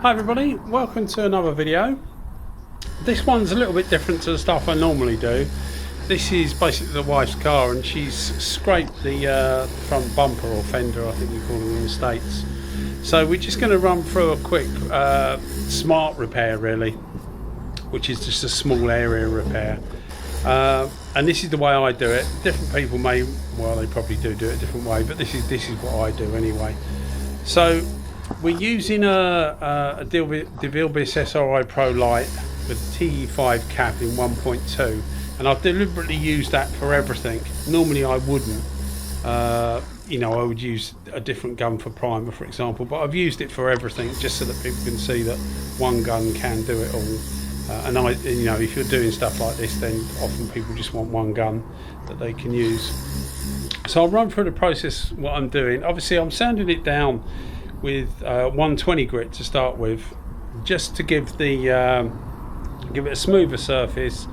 Hi everybody, welcome to another video. This one's a little bit different to the stuff I normally do. This is basically the wife's car and she's scraped the front bumper, or fender I think you call them in the States. So we're just going to run through a quick smart repair really, which is just a small area repair. And this is the way I do it. Different people may, well they probably do it a different way, but this is what I do anyway. So we're using a Devilbiss SRI Pro Lite with a TE5 cap in 1.2, and I've deliberately used that for everything. Normally I wouldn't, you know, I would use a different gun for primer, for example, but I've used it for everything just so that people can see that one gun can do it all. And you know, if you're doing stuff like this, then often people just want one gun that they can use. So I'll run through the process what I'm doing. Obviously I'm sanding it down with 120 grit to start with, just to give it a smoother surface,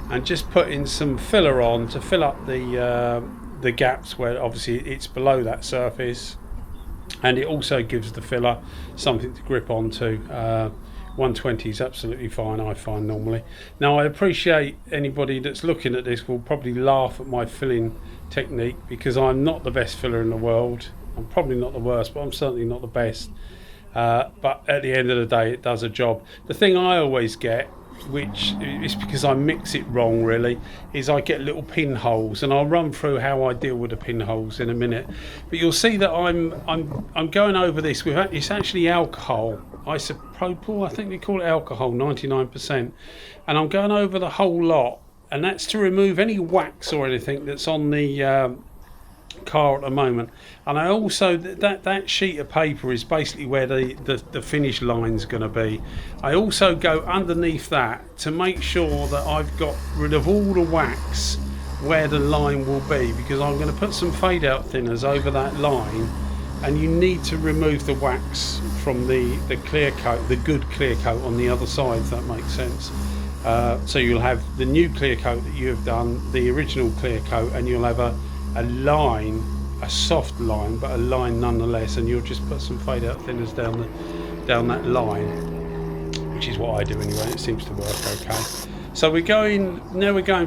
and just putting some filler on to fill up the gaps where obviously it's below that surface, and it also gives the filler something to grip onto. 120 is absolutely fine, I find normally. Now I appreciate anybody that's looking at this will probably laugh at my filling technique, because I'm not the best filler in the world. I'm probably not the worst, but I'm certainly not the best. But at the end of the day, it does a job. The thing I always get, which is because I mix it wrong really, is I get little pinholes, and I'll run through how I deal with the pinholes in a minute. But you'll see that I'm going over this with, it's actually alcohol, isopropyl, I think they call it, alcohol, 99%, and I'm going over the whole lot, and that's to remove any wax or anything that's on the car at the moment. And I also, that sheet of paper is basically where the finish line's going to be. I also go underneath that to make sure that I've got rid of all the wax where the line will be, because I'm going to put some fade out thinners over that line, and you need to remove the wax from the clear coat, the good clear coat on the other side, if that makes sense. So you'll have the new clear coat that you have done, the original clear coat, and you'll have a line, a soft line, but a line nonetheless, and you'll just put some fade out thinners down that line, which is what I do anyway. It seems to work okay. So we're going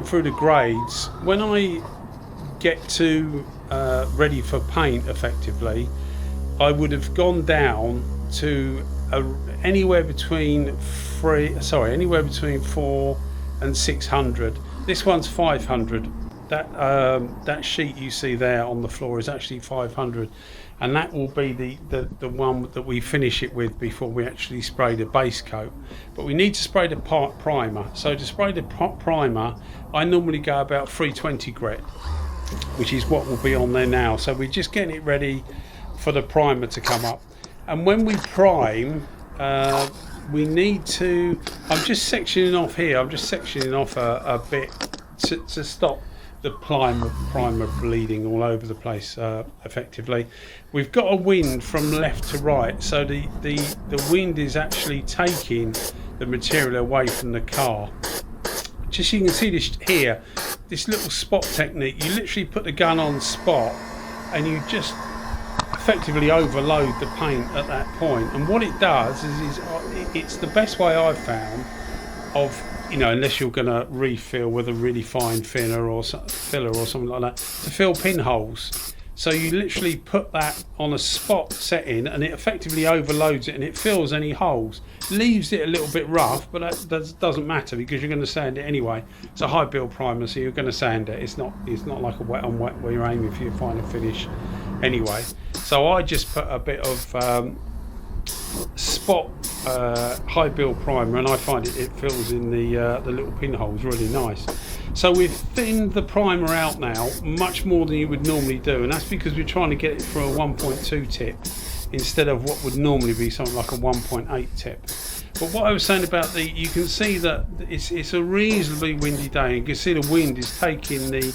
through the grades. When I get to ready for paint effectively, I would have gone down to anywhere between 4 and 600. This one's 500. That sheet you see there on the floor is actually 500, and that will be the one that we finish it with before we actually spray the base coat. But we need to spray the primer. So to spray the primer, I normally go about 320 grit, which is what will be on there now. So we're just getting it ready for the primer to come up. And when we prime, we need to, I'm just sectioning off here, I'm just sectioning off a bit to stop the primer bleeding all over the place effectively. We've got a wind from left to right, so the wind is actually taking the material away from the car. Just so you can see this here, this little spot technique, you literally put the gun on spot and you just effectively overload the paint at that point. And what it does is it's the best way I've found of, you know, unless you're going to refill with a really fine filler or something like that, to fill pinholes. So you literally put that on a spot setting and it effectively overloads it, and it fills any holes. Leaves it a little bit rough, but that doesn't matter because you're going to sand it anyway. It's a high build primer, so you're going to sand it. It's not like a wet on wet where you're aiming for your final finish anyway. So I just put a bit of spot high build primer, and I find it fills in the little pinholes really nice. So we've thinned the primer out now much more than you would normally do, and that's because we're trying to get it for a 1.2 tip instead of what would normally be something like a 1.8 tip. But what I was saying about you can see that it's a reasonably windy day, and you can see the wind is taking the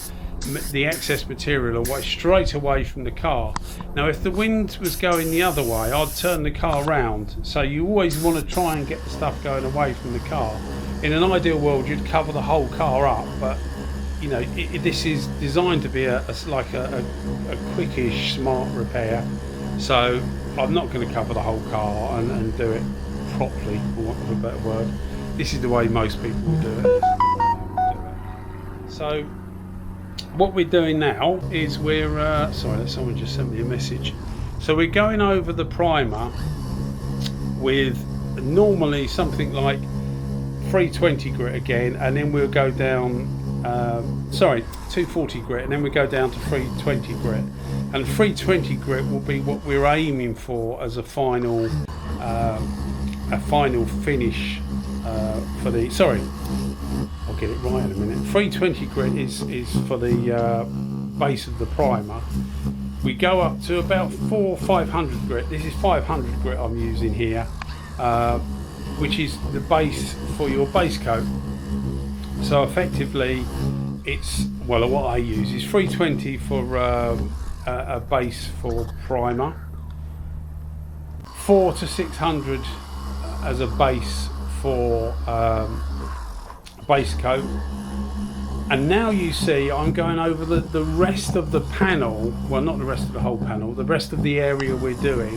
excess material away, straight away from the car. Now if the wind was going the other way, I'd turn the car round. So you always want to try and get the stuff going away from the car. In an ideal world you'd cover the whole car up, but you know, this is designed to be like a quickish smart repair. So I'm not going to cover the whole car and do it properly, for want of a better word. This is the way most people will do it. So what we're doing now is we're sorry, someone just sent me a message. So we're going over the primer with normally something like 320 grit again, and then we'll go down 240 grit, and then we go down to 320 grit, and 320 grit will be what we're aiming for as a final finish for the, sorry, I'll get it right in a minute. 320 grit is for the base of the primer. We go up to about 500 grit. This is 500 grit I'm using here, which is the base for your base coat. So effectively it's, well, what I use is 320 for a base for primer, 400 to 600 as a base for base coat. And now you see I'm going over the rest of the panel, well, not the rest of the whole panel, the rest of the area we're doing,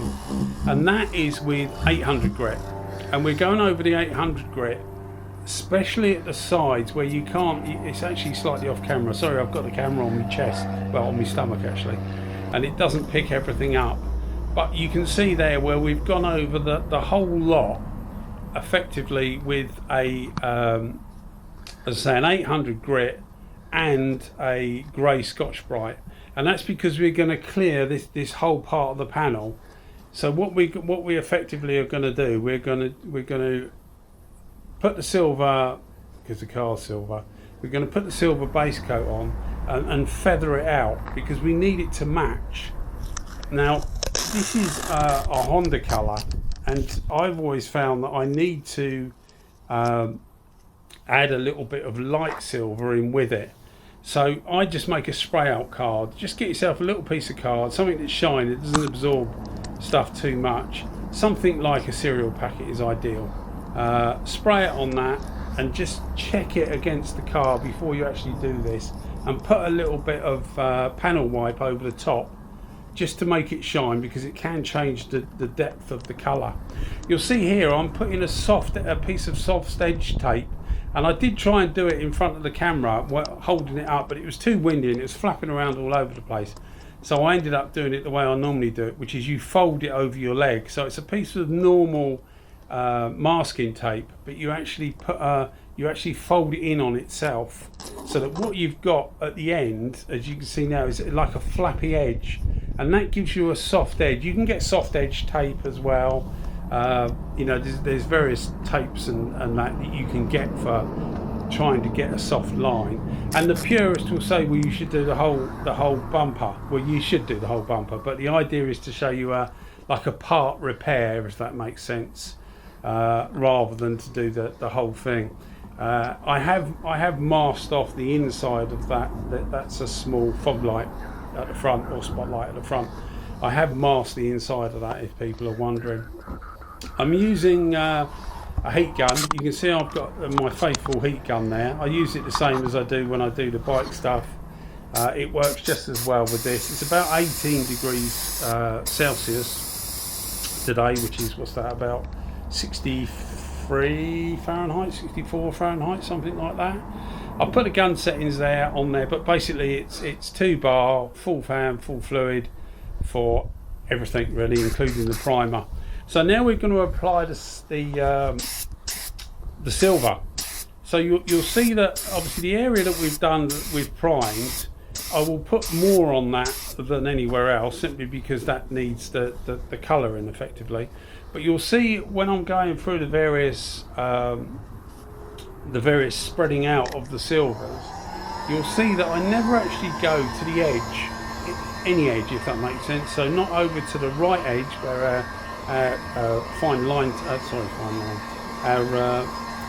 and that is with 800 grit. And we're going over the 800 grit, especially at the sides where you can't, it's actually slightly off camera, sorry, I've got the camera on my chest, well, on my stomach actually, and it doesn't pick everything up, but you can see there where we've gone over the whole lot effectively with a as I say, an 800 grit and a grey Scotch Brite, and that's because we're going to clear this whole part of the panel. So what we effectively are going to do, we're going to put the silver, because the car's silver, we're going to put the silver base coat on and feather it out because we need it to match. Now this is a Honda colour, and I've always found that I need to add a little bit of light silver in with it. So I just make a spray out card. Just get yourself a little piece of card, something that's shiny, that doesn't absorb stuff too much. Something like a cereal packet is ideal. Spray it on that and just check it against the car before you actually do this, and put a little bit of panel wipe over the top just to make it shine, because it can change the depth of the colour. You'll see here I'm putting a piece of soft edge tape, and I did try and do it in front of the camera holding it up, but it was too windy and it was flapping around all over the place. So I ended up doing it the way I normally do it, which is you fold it over your leg. So it's a piece of normal masking tape, but you actually fold it in on itself, so that what you've got at the end, as you can see now, is like a flappy edge, and that gives you a soft edge. You can get soft edge tape as well. You know, there's various tapes and that you can get for trying to get a soft line, and the purist will say, well, you should do the whole bumper. Well, you should do the whole bumper, but the idea is to show you like a part repair, if that makes sense, rather than to do the whole thing. I have masked off the inside of that's a small fog light at the front, or spotlight at the front. I have masked the inside of that, if people are wondering. I'm using a heat gun. You can see I've got my faithful heat gun there. I use it the same as I do when I do the bike stuff. It works just as well with this. It's about 18 degrees Celsius today, which is, what's that, about 63 Fahrenheit, 64 Fahrenheit, something like that. I'll put the gun settings on there, but basically it's 2 bar, full fan, full fluid for everything really, including the primer. So now we're going to apply the silver. So you'll see that obviously the area that we've done with primed, I will put more on that than anywhere else, simply because that needs the colour in effectively. But you'll see when I'm going through the various spreading out of the silvers, you'll see that I never actually go to the edge, any edge, if that makes sense. So not over to the right edge where our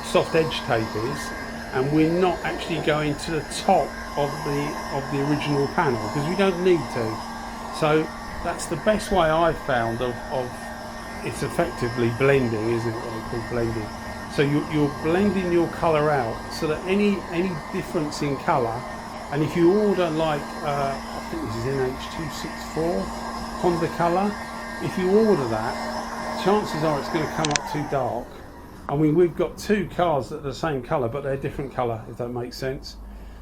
soft edge tape is, and we're not actually going to the top of the original panel, because we don't need to. So that's the best way I've found of it's effectively blending, isn't it, what they call blending. So you're blending your colour out, so that any difference in colour, and if you order like I think this is NH264 Honda colour, if you order that chances are it's going to come up too dark. I mean, we've got two cars that are the same colour, but they're different colour, if that makes sense.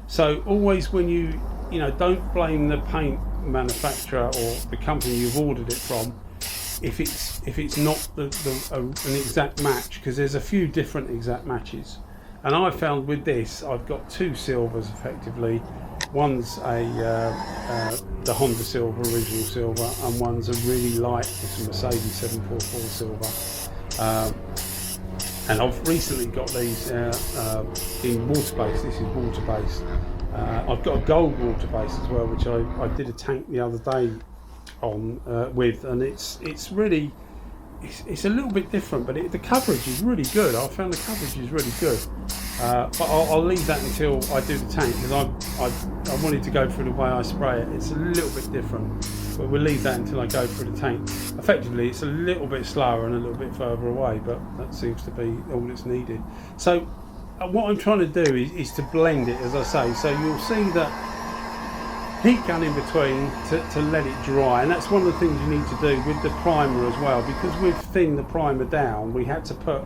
So always when you know, don't blame the paint manufacturer or the company you've ordered it from if it's not an exact match, because there's a few different exact matches. And I found with this, I've got two silvers effectively. One's the Honda silver, original silver, and one's a really light, it's a Mercedes 744 silver. And I've recently got these in water-based. This is water-based. I've got a gold water-based as well, which I did a tank the other day on with, and it's really, it's a little bit different, but the coverage is really good. I found the coverage is really good. But I'll leave that until I do the tank, because I wanted to go through the way I spray it. It's a little bit different, but we'll leave that until I go through the tank. Effectively, it's a little bit slower and a little bit further away, but that seems to be all that's needed. So what I'm trying to do is to blend it, as I say. So you'll see that heat gun in between to let it dry, and that's one of the things you need to do with the primer as well, because we've thinned the primer down. We had to put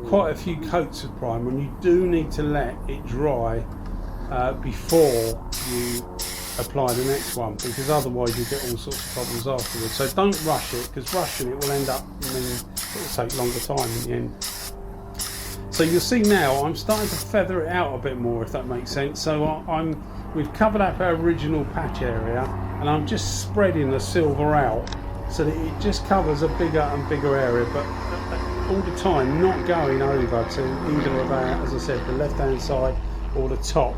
quite a few coats of primer, and you do need to let it dry before you apply the next one, because otherwise you get all sorts of problems afterwards. So don't rush it, because rushing it will end up, I mean, it will take longer time in the end. So you'll see now I'm starting to feather it out a bit more, if that makes sense. So we've covered up our original patch area, and I'm just spreading the silver out so that it just covers a bigger and bigger area, but all the time not going over to either of our, as I said, the left hand side or the top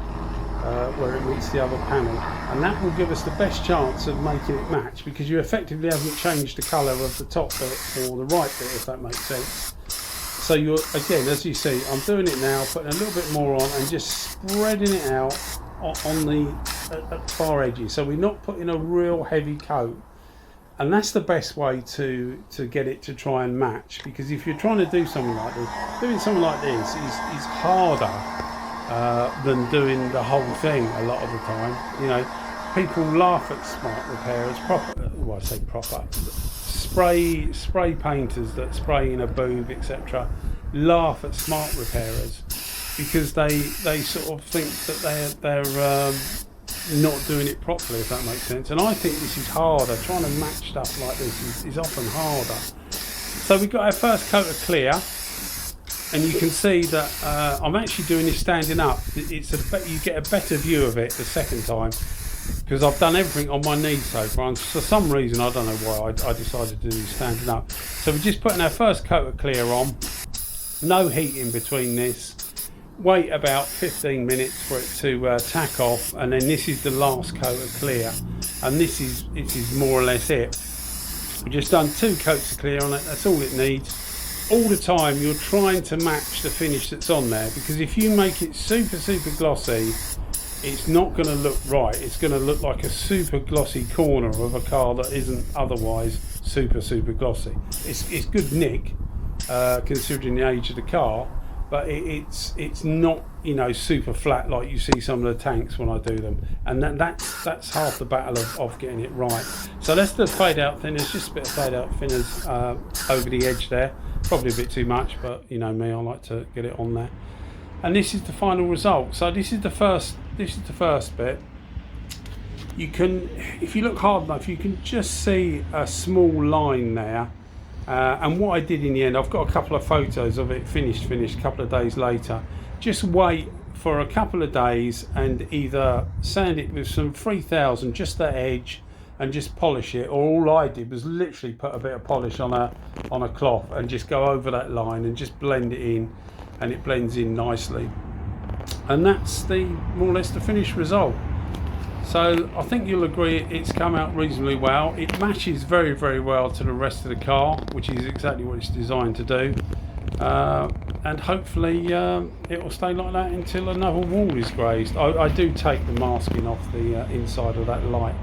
where it meets the other panel, and that will give us the best chance of making it match, because you effectively haven't changed the colour of the top bit or the right bit, if that makes sense. So you're, again, as you see, I'm doing it now, putting a little bit more on and just spreading it out on the far edges, so we're not putting a real heavy coat. And that's the best way to get it to try and match, because if you're trying to do something like this, doing something like this is harder than doing the whole thing a lot of the time. You know, people laugh at smart repairers, well, I say proper, spray painters that spray in a booth, etc., laugh at smart repairers because they sort of think that they're not doing it properly, if that makes sense. And I think this is harder. Trying to match stuff like this is often harder. So we've got our first coat of clear, and you can see that I'm actually doing this standing up. You get a better view of it the second time, because I've done everything on my knees so far, and for some reason, I don't know why, I decided to do standing up. So we're just putting our first coat of clear on, no heat in between this. Wait about 15 minutes for it to tack off, and then this is the last coat of clear, and this is more or less it. We've just done 2 coats of clear on it, that's all it needs. All the time you're trying to match the finish that's on there, because if you make it super glossy, it's not going to look right. It's going to look like a super glossy corner of a car that isn't otherwise super glossy. It's good nick considering the age of the car, but it's not, you know, super flat like you see some of the tanks when I do them, and that's half the battle of getting it right. So that's the fade out thinners, just a bit of fade out thinners over the edge there, probably a bit too much, but you know me, I like to get it on there. And this is the final result. So this is the first bit. You can, if you look hard enough, you can just see a small line there. And what I did in the end, I've got a couple of photos of it finished a couple of days later. Just wait for a couple of days and either sand it with some 3000, just the edge, and just polish it, or all I did was literally put a bit of polish on a cloth and just go over that line and just blend it in, and it blends in nicely. And that's more or less the finished result. So I think you'll agree it's come out reasonably well. It matches very well to the rest of the car, which is exactly what it's designed to do. And hopefully it will stay like that until another wall is grazed. I do take the masking off the inside of that light,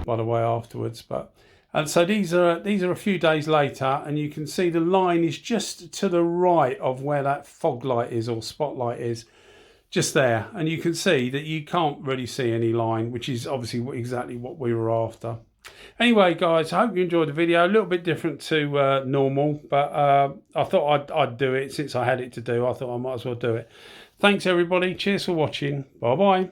by the way, afterwards. And so these are a few days later, and you can see the line is just to the right of where that fog light is, or spotlight is. Just there, and you can see that you can't really see any line, which is obviously exactly what we were after. Anyway, guys, I hope you enjoyed the video. A little bit different to normal, but I thought I'd do it since I had it to do. I thought I might as well do it. Thanks, everybody. Cheers for watching. Bye-bye.